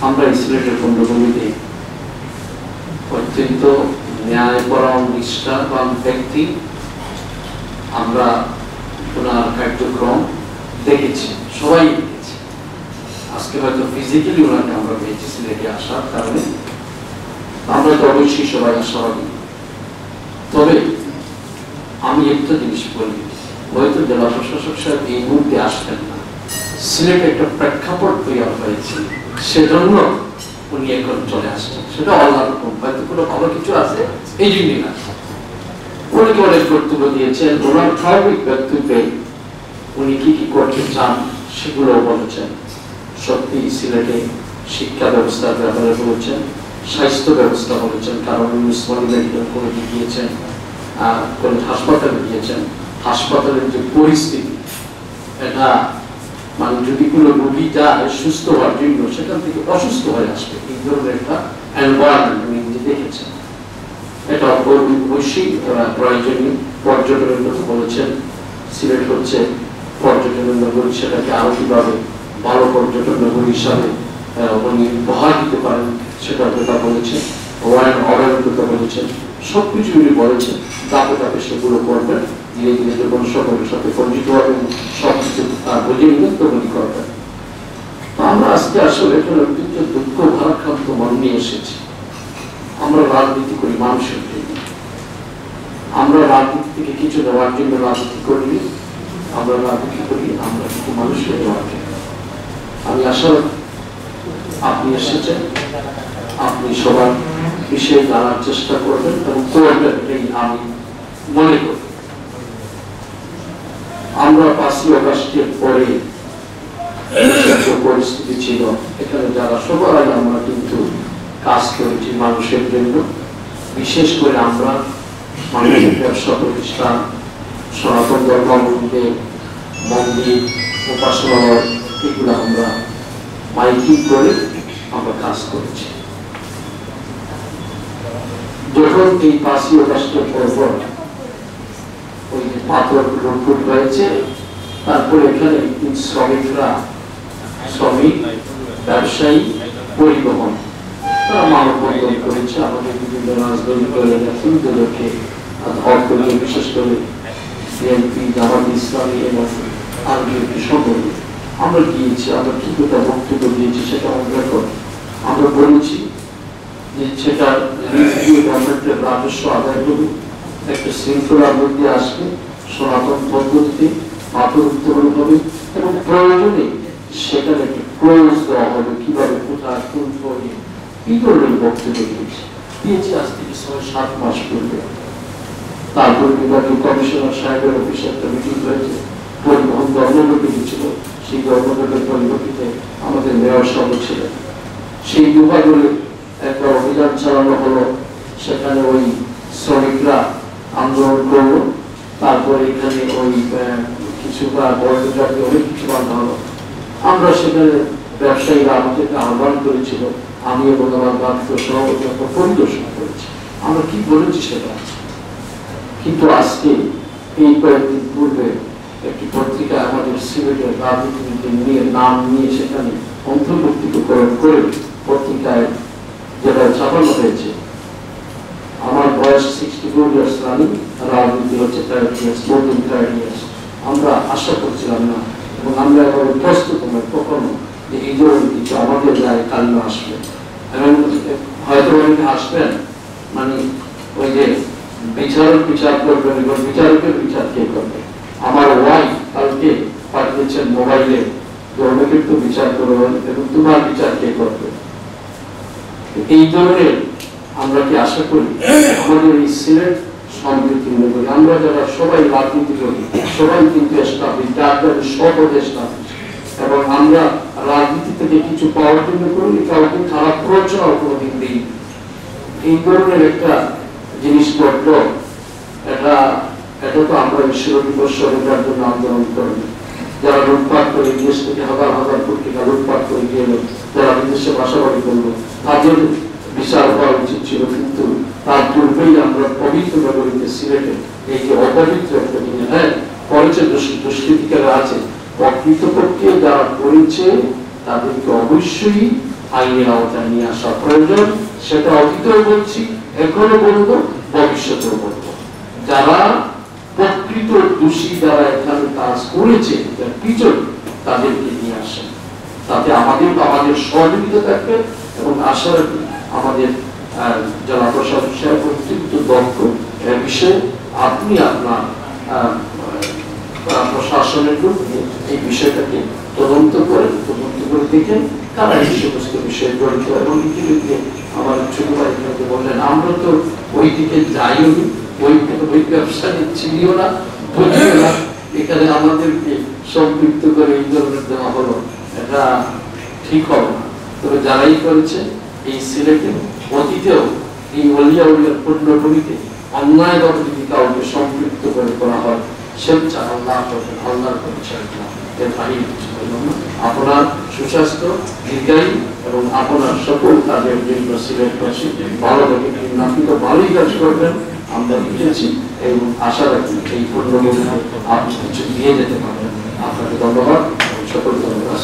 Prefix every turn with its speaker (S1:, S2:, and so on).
S1: আমরা সিলেটের পণ্যভূমিতে অত্যন্ত ন্যায়পরায়ণ নিষ্ঠাবান ব্যক্তি, আমরা ওনার কার্যক্রম দেখেছি, সবাই দেখেছি। আজকে হয়তো ফিজিক্যালি ওনাকে আমরা পেয়েছি সিলেটে আসার কারণে, আমরা তো অবশ্যই সবাই আশাবাদী। তবে আমি একটা জিনিস বলি, হয়তো জেলা প্রশাসক সাহেব এই মুহূর্তে আসবেন না, সিলেটে একটা প্রেক্ষাপট তৈরি হয়েছে, সেজন্য উনি এখন চলে আসছেন। সেটা অন্যরকম, হয়তো কোনো ভালো কিছু আছে এই জন্যই না। উনি অনেক বক্তব্য দিয়েছেন, ওনার স্বাভাবিক বক্তব্যে উনি কি কি করতে চান সেগুলো বলেছেন। সত্যি সিলেটে শিক্ষা ব্যবস্থার ব্যাপারে বলেছেন, স্বাস্থ্য ব্যবস্থা বলেছেন, কারণ উনি উসমানী মেডিকেল কলেজে গিয়েছেন, হাসপাতালে গিয়েছেন। হাসপাতালের যে পরিস্থিতি, এটা মানে যদি কোনো রোগী যায় সুস্থ হওয়ার জন্য, সেখান থেকে অসুস্থ হয়ে আসবে, এই ধরনের একটা এনভায়রনমেন্ট উনি দেখেছেন। এটা অবশ্যই প্রয়োজনীয়। পর্যটনের কথা বলেছেন, সিলেট হচ্ছে পর্যটনের নগরী, সেটাকে আরো কিভাবে ভালো পর্যটন নগরী হিসাবে উনি উপহার দিতে পারেন সেটার কথা বলেছেন। ওয়াইন অর্ডারের কথা বলেছেন, সবকিছু উনি বলেছেন। ধাপে ধাপে সেগুলো করবেন, ধীরে ধীরে যখন সকলের সাথে পরিচিত হবেন, সবকিছু বুঝে নিবেন তখনই করবেন। আমরা আজকে আসলে অত্যন্ত দুঃখ ভারাক্রান্ত মন নিয়ে এসেছি। আমরা রাজনীতি করি মানুষের জন্য, আমরা রাজনীতি থেকে কিছু দেওয়ার জন্য রাজনীতি করি, আমরা রাজনীতি করি আমরা কিছু মানুষকে দেওয়ার জন্য। আমি আশা আপনি এসেছেন, আপনি সবার বিষয়ে জানার চেষ্টা করবেন এবং করবেন, এই আমি মনে করি। আমরা 5ই আগস্টের পরে পরিস্থিতি ছিল, এখানে যারা সবার আগে আমরা কিন্তু কাজ করেছি মানুষের জন্য। বিশেষ করে আমরা মানুষের ব্যবসা প্রতিষ্ঠান, সনাতন ধর্মাবলম্বীদের মন্দির, উপাসনালয়, এগুলো আমরা মাইকিং করে আমরা কাজ করেছি। যখন এই 5ই আগস্টের পর ওই পাথর লুটফুট হয়েছে, তারপরে এখানে শ্রমিকরা, শ্রমিক, ব্যবসায়ী, পরিবহন, তারা মানববন্ধন করেছে। আমাদের বিভিন্ন রাজনৈতিক দলের নেতৃত্বদেরকে ধর করিয়ে, বিশেষ করে বিএনপি, জামাত ইসলামী এবং আরবিএনপি সংগঠন আমরা গিয়েছি। আমরা কি কথা বক্তব্য দিয়েছি সেটা আমরা বলেছি যে সেটা গভর্নমেন্টের রাজস্ব আদায় করবে, একটা শৃঙ্খলার মধ্যে আসবে, সনাতন পদ্ধতিতে পাথর উত্তোলন হবে এবং প্রয়োজনে সেখানে একটি ক্লোজ দেওয়া হবে, কিভাবে কোথায় কোন ধরনের কি ধরনের বক্তব্য দিয়েছি। আজ থেকে 6-7 মাস পূর্বে তারপরে বিভাগীয় কমিশনার সাহেবের অফিসে একটা মিটিং হয়েছে, পরিবহন ধর্মঘটে গিয়েছিল, সেই ধর্মঘটের পরিপ্রেক্ষিতে আমাদের মেয়র সাহেব ছিলেন। সেই বিভাগে একটা অভিযান চালানো হলো, সেখানে ওই শ্রমিকরা আন্দোলন করলো, তারপরে এখানে ওই কিছু বর্জ্য জাতীয় অনেক কিছু বাধা হলো। আমরা সেখানে ব্যবসায়ীরা আমাদেরকে আহ্বান করেছিল, আমি এবং আমার ভারতীয় সভাপতি পরিদর্শন করেছি। আমরা কি বলেছি সেটা, কিন্তু আজকে এই কয়েকদিন পূর্বে একটি পত্রিকা আমাদের সিলেটের রাজনীতিবিদ নিয়ে নাম নিয়ে সেখানে অন্তর্ভুক্তিকরণ করে পত্রিকায় যেটা ছাপানো হয়েছে। আমার বয়স 64 ইয়ার্স রানিং, রাজনীতি হচ্ছে 30 ইয়ার্স, মোর দেন 30 ইয়ার্স। আমরা আশা করছিলাম না এবং আমরা এবারে প্রস্তুত নয় কখনো যে এই ধরনের কিছু আমাদের গায়ে কান্না আসবে এবং হয়তো অনেকে আসবেন, মানে ওই যে বিচারক বিচার করবেন এবং বিচারকের বিচার কে করবে। আমার ওয়াইফ কালকে পাঠিয়েছেন মোবাইলে, অনেকের তো বিচার করবেন এবং তোমার বিচার কে করবে। এই ধরনের আমরা কি আশা করি আমাদের এই সিলেট সমৃদ্ধি নগরী, আমরা যারা সবাই রাজনীতি করি, সবাই কিন্তু এবং আমরা রাজনীতি থেকে কিছু পাওয়ার জন্য করি, কাউকে খারাপ প্ররোচনাও কোনোদিন দিই। এই ধরনের একটা জিনিস ঘটলো, এটা তো আমরা ঈশ্বর দিবস এটার জন্য আন্দোলন করি। যারা লুটপাট করে দেশ থেকে হাজার হাজার কোটি টাকা লুটপাট করে গেল, যারা বিদেশে বাসাবাড়ি করলো, তাদের বিচার হওয়া উচিত ছিল। কিন্তু তার পূর্বেই আমরা পবিত্র নগরীতে সিলেটে এই যে অপবিত্র একটা জিনিস, হ্যাঁ করেছে দুষ্কৃতিকারা আছে, প্রকৃতপক্ষে যারা করেছে তাদেরকে অবশ্যই আইনের আওতায় নিয়ে আসা প্রয়োজন। সেটা অতীতেও বলছি, এখনো বলবো, ভবিষ্যতেও বলবো। যারা প্রকৃত দোষী, যারা এখানে কাজ করেছে তার পিছনে, তাদেরকে নিয়ে আসেন। তাতে আমাদের সহযোগিতা থাকবে এবং আশা রাখি আমাদের জেলা প্রশাসক সাহেব অত্যন্ত দক্ষ এ বিষয়ে। আপনি আপনার প্রশাসনের লোক এই বিষয়টাকে তদন্ত করে দেখেন কারা এই সমস্ত বিষয়ে জড়িত। এবং ইতিমধ্যে আমার ছোট ভাই বললেন, আমরা তো ওই দিকে যাইও, ওই ব্যবসা ছিলিও না, বুঝিও না, এখানে আমাদেরকে সম্পৃক্ত করে এই ধরনের দেওয়া হলো, এটা ঠিক হবে না। তবে যারাই করেছে এই সিলেটে অতীতেও এই অলিয়া উলিয়ার পূর্ণভূমিতে অন্যায়ভাবে যদি কাউকে সম্পৃক্ত করে করা হয়, স্বেচ্ছা আল্লাহর পরিচয় এর বাহিরে কিছু হইল না। আপনার সুস্বাস্থ্য, দীর্ঘায়ু এবং আপনার সকল কাজের জন্য সিলেটবাসী ভালো থাকে। আপনি তো ভালোই কাজ করবেন, আমরা বুঝেছি এবং আশা রাখি এই পূর্ণভূমিতে আপনি কিছু দিয়ে যেতে পারবেন। আপনাকে ধন্যবাদ, সকল ধন্যবাদ।